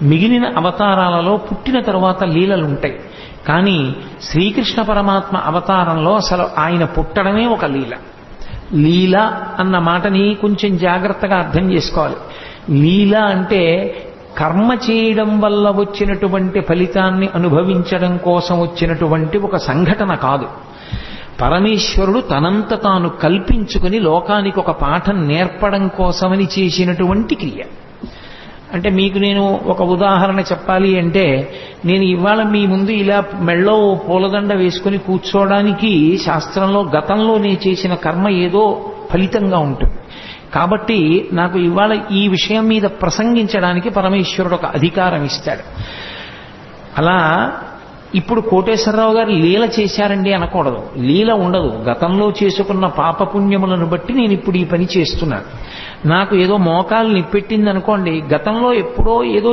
మిగిలిన అవతారాలలో పుట్టిన తరువాత లీలలు ఉంటాయి. కానీ శ్రీకృష్ణ పరమాత్మ అవతారంలో అసలు ఆయన పుట్టడమే ఒక లీల. లీల అన్న మాటని కొంచెం జాగ్రత్తగా అర్థం చేసుకోవాలి. లీల అంటే కర్మ చేయడం వల్ల వచ్చినటువంటి ఫలితాన్ని అనుభవించడం కోసం వచ్చినటువంటి ఒక సంఘటన కాదు. పరమేశ్వరుడు తనంత తాను కల్పించుకుని లోకానికి ఒక పాఠం నేర్పడం కోసమని చేసినటువంటి క్రియ. అంటే మీకు నేను ఒక ఉదాహరణ చెప్పాలి అంటే, నేను ఇవాళ మీ ముందు ఇలా మెళ్ళో పూలదండ వేసుకుని కూర్చోవడానికి శాస్త్రంలో గతంలో నేను చేసిన కర్మ ఏదో ఫలితంగా ఉంటుంది. కాబట్టి నాకు ఇవాళ ఈ విషయం మీద ప్రసంగించడానికి పరమేశ్వరుడు ఒక అధికారం ఇస్తాడు. అలా ఇప్పుడు కోటేశ్వరరావు గారు లీల చేశారండి అనకూడదు. లీల ఉండదు. గతంలో చేసుకున్న పాపపుణ్యములను బట్టి నేను ఇప్పుడు ఈ పని చేస్తున్నాను. నాకు ఏదో మోకాలు నిప్పెట్టింది అనుకోండి, గతంలో ఎప్పుడో ఏదో